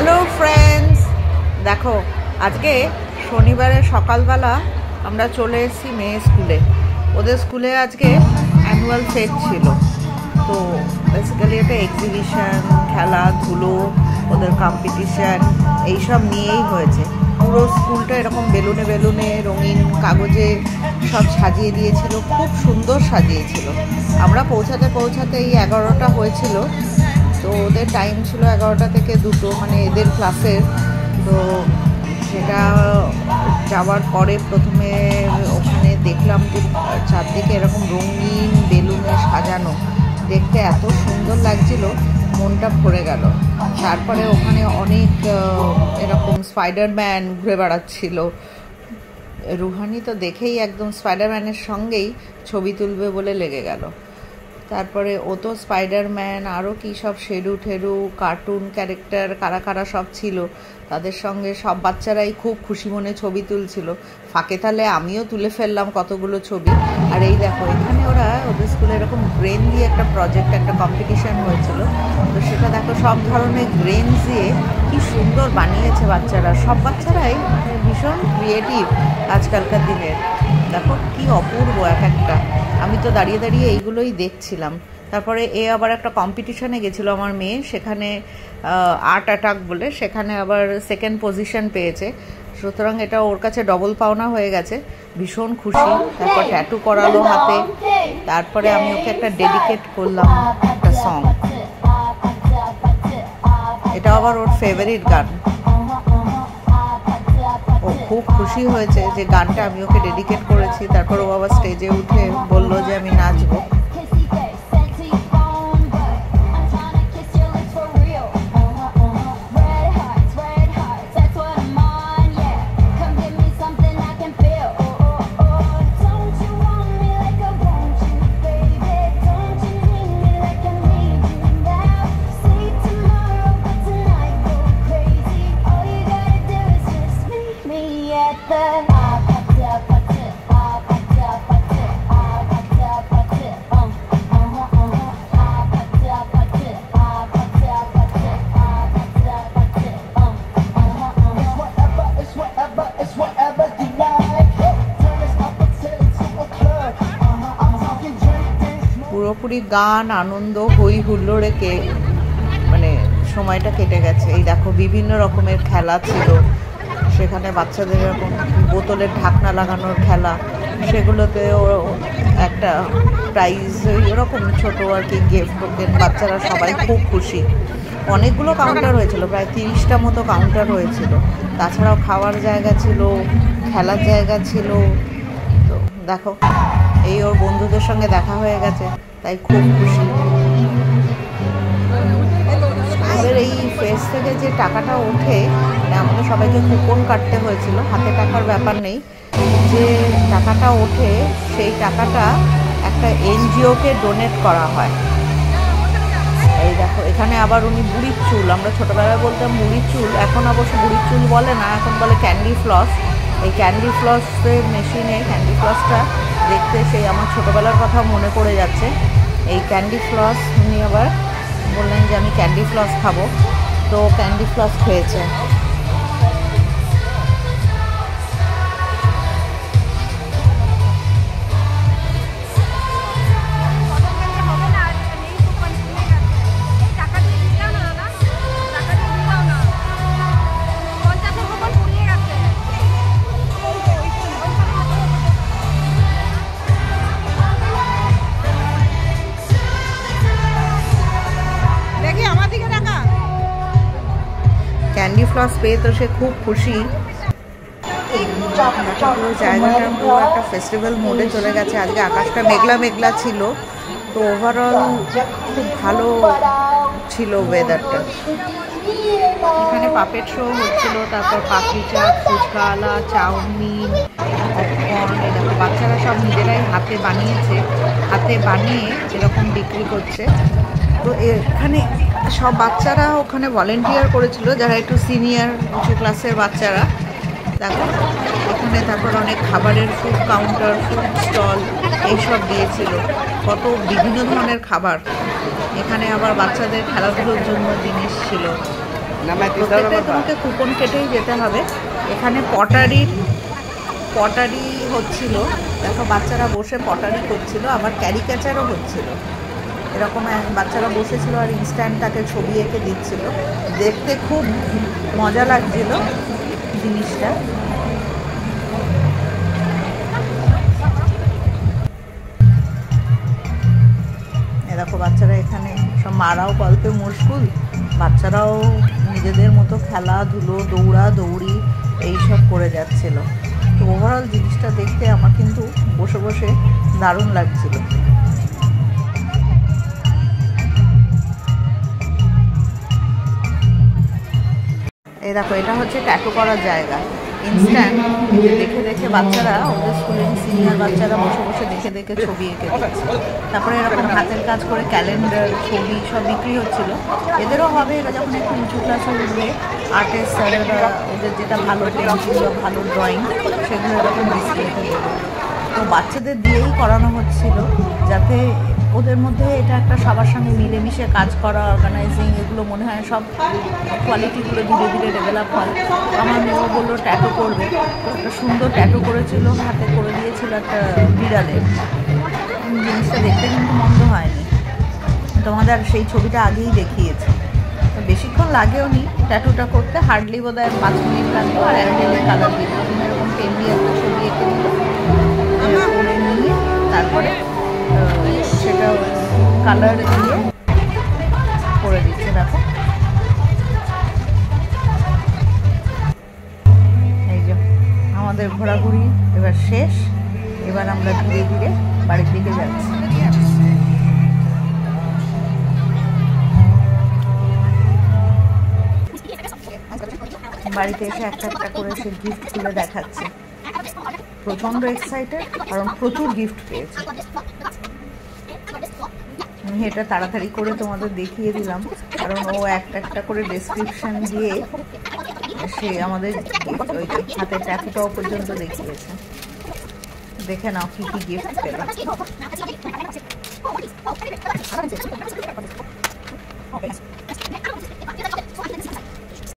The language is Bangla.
হ্যালো ফ্রেন্ডস, দেখো আজকে শনিবারের সকালবেলা আমরা চলে এসেছি মেয়ে স্কুলে। ওদের স্কুলে আজকে অ্যানুয়াল ফেস্ট ছিল। তো বেসিক্যালি একটা এক্সিবিশন, খেলাধুলো, ওদের কম্পিটিশান এইসব নিয়েই হয়েছে। পুরো স্কুলটা এরকম বেলুনে বেলুনে রঙিন কাগজে সব সাজিয়ে দিয়েছিল, খুব সুন্দর সাজিয়েছিল। আমরা পৌঁছাতে পৌঁছাতে এই 11টা হয়েছিল। তো ওদের টাইম ছিল 11টা থেকে 2টো, মানে এদের ক্লাসের। তো সেটা যাওয়ার পরে প্রথমে ওখানে দেখলাম যে চারদিকে এরকম রঙিন বেলুনে সাজানো, দেখতে এত সুন্দর লাগছিল, মনটা ভরে গেল। তারপরে ওখানে অনেক এরকম স্পাইডারম্যান ঘুরে বেড়াচ্ছিল। রুহানি তো দেখেই একদম স্পাইডারম্যানের সঙ্গেই ছবি তুলবে বলে লেগে গেল। তারপরে ও তো স্পাইডারম্যান, আরও কী সব শেরু ঠেরু কার্টুন ক্যারেক্টার কারা কারা সব ছিল, তাদের সঙ্গে সব বাচ্চারাই খুব খুশি মনে ছবি তুলছিল। ফাঁকে তালে আমিও তুলে ফেললাম কতগুলো ছবি। আর এই দেখো, এখানে ওরা ওদের স্কুলে এরকম গ্রেন দিয়ে একটা প্রজেক্ট, একটা কম্পিটিশান হয়েছিল। তো সেটা দেখো, সব ধরনের গ্রেন দিয়ে কি সুন্দর বানিয়েছে বাচ্চারা। সব বাচ্চারাই ভীষণ ক্রিয়েটিভ আজকালকার দিনের। দেখো কি অপূর্ব এক একটা। আমি তো দাঁড়িয়ে দাঁড়িয়ে এইগুলোই দেখছিলাম। তারপরে আবার একটা কম্পিটিশানে গেছিলো আমার মেয়ে, সেখানে আর্ট অ্যাটাক বলে, সেখানে আবার সেকেন্ড পজিশন পেয়েছে। সুতরাং এটা ওর কাছে ডবল পাওনা হয়ে গেছে, ভীষণ খুশি। তারপর ট্যাটু করালো হাতে। তারপরে আমি ওকে একটা ডেডিকেট করলাম একটা সং, এটা আবার ওর ফেভারিট গান। ও খুব খুশি হয়েছে যে গানটা আমি ওকে ডেডিকেট করেছি। তারপর ও আবার স্টেজে উঠে বলল যে আমি নাচবো। পুরোপুরি গান, আনন্দ, হই হুল্লোড়ে মানে সময়টা কেটে গেছে। এই দেখো, বিভিন্ন রকমের খেলা ছিল সেখানে। বাচ্চাদের এরকম বোতলের ঢাকনা লাগানোর খেলা, সেগুলোতেও একটা প্রাইজ, এরকম ছোটো আর কি গিফট টোকেন। বাচ্চারা সবাই খুব খুশি। অনেকগুলো কাউন্টার হয়েছিল, প্রায় 30টা মতো কাউন্টার হয়েছিল। তাছাড়াও খাওয়ার জায়গা ছিল, খেলার জায়গা ছিল। তো দেখো, এই ওর বন্ধুদের সঙ্গে দেখা হয়ে গেছে, তাই খুব খুশি। আমাদের এই ফেস থেকে যে টাকাটা ওঠে, মানে আমাদের সবাইকে কুপন কাটতে হয়েছিল, হাতে টাকার ব্যাপার নেই। যে টাকাটা ওঠে সেই টাকাটা একটা এনজিওকে ডোনেট করা হয়। এই দেখো, এখানে আবার উনি বুড়ির চুল, আমরা ছোটোবেলায় বলতাম বুড়ির চুল, এখন অবশ্য বুড়ির চুল বলে না, এখন বলে ক্যান্ডি ফ্লস। এই ক্যান্ডি ফ্লসের মেশিনে ক্যান্ডি ফ্লসটা দেখতে সেই আমার ছোটোবেলার কথা মনে পড়ে যাচ্ছে। এই ক্যান্ডি ফ্লস উনি আবার বললেন যে আমি ক্যান্ডি ফ্লস খাবো, তো ক্যান্ডি ফ্লস খেয়েছে। ক্যান্ডি ফ্লস পেয়ে তো সে খুব খুশি। পুরো জায়গাটা পুরো একটা ফেস্টিভ্যাল মোডে চলে গেছে। আজকে আকাশটা মেঘলা মেঘলা ছিল, তো ওভারঅল খুব ভালো ছিল ওয়েদারটা। এখানে পাপেট শো হচ্ছিল, তারপর পাপড়ি চাট, ফুচকাওয়ালা, চাউমিন, পপকর্ন। এরকম বাচ্চারা সব নিজেরাই হাতে বানিয়েছে, হাতে বানিয়ে এরকম বিক্রি করছে। তো এখানে সব বাচ্চারা ওখানে ভলেন্টিয়ার করেছিল, যারা একটু সিনিয়র উঁচু ক্লাসের বাচ্চারা। দেখো এখানে তারপর অনেক খাবারের ফুড কাউন্টার, ফুড স্টল এইসব দিয়েছিল, কত বিভিন্ন ধরনের খাবার। এখানে আবার বাচ্চাদের খেলাধুলোর জন্য জিনিস ছিল। প্রত্যেকটাই তোমাকে কুপন কেটেই যেতে হবে। এখানে পটারি হচ্ছিল, দেখো বাচ্চারা বসে পটারি করছিল, আবার ক্যারিকেচারও হচ্ছিল। এরকম বাচ্চারা বসেছিল আর ইনস্ট্যান্ট তাকে ছবি এঁকে দিচ্ছিল, দেখতে খুব মজা লাগছিল জিনিসটা। দেখো বাচ্চারা এখানে সব, মারাও গল্পে মশগুল, বাচ্চারাও নিজেদের মতো খেলাধুলো দৌড়াদৌড়ি এইসব করে যাচ্ছিল। তো ওভারঅল জিনিসটা দেখতে আমার কিন্তু বসে বসে দারুণ লাগছিল। এই দেখো এটা হচ্ছে ট্যাটু করার জায়গা, ইনস্ট্যান্ট দেখে দেখে বাচ্চারা, ওদের স্কুলের সিনিয়র বাচ্চারা বসে বসে দেখে দেখে ছবি এঁকে দিচ্ছে। তারপরে এরকম হাতের কাজ করে ক্যালেন্ডার, ছবি সব বিক্রি হচ্ছিল। এদেরও হবে, এরা যখন একটু উঁচু ক্লাসে উঠবে, আর্টিস্ট স্যারেরা ওদের যেটা ভালো পেন্টিং বা ভালো ড্রয়িং সেগুলো এরকম ডিসপ্লেতে দেবে। তো বাচ্চাদের দিয়েই করানো হচ্ছিল, যাতে ওদের মধ্যে এটা একটা সবার সঙ্গে মিলেমিশে কাজ করা, অর্গানাইজিং, এগুলো মনে হয় সব কোয়ালিটিগুলো ধীরে ধীরে ডেভেলপ হয়। আমার মেয়েও বললো ট্যাটু করবে, একটা সুন্দর ট্যাটু করেছিল, হাতে করে দিয়েছিল একটা বিড়ালের। জিনিসটা দেখতে কিন্তু মন্দ হয়নি, তোমাদের সেই ছবিটা আগেই দেখিয়েছি। তো বেশিক্ষণ লাগেও নি ট্যাটুটা করতে, হার্ডলি বোধ হয় 5 মিনিট লাগলো। আর অ্যাক্রিলিক কালার দিল, এরকম পেন দিয়ে একটা ছবি এঁকে দিল, করে নিয়ে তারপরে সেটা কালার দিয়ে করে দিচ্ছে। দেখো এই যে আমাদের ঘোরাঘুরি এবার শেষ, এবার আমরা ধীরে ধীরে বাড়ির দিকে যাচ্ছি। বাড়িতে এসে একটা একটা করে সে গিফট খুলে দেখাচ্ছে, প্রচণ্ড এক্সাইটেড, কারণ প্রচুর গিফট পেয়েছে। আমি এটা তাড়াতাড়ি করে তোমাদের দেখিয়ে দিলাম, কারণ ও একটা একটা করে ডেসক্রিপশন দিয়ে সে আমাদের ওই হাতের ট্যাটুটাও পর্যন্ত দেখিয়েছে। দেখে নাও কি কি গিফট পেল।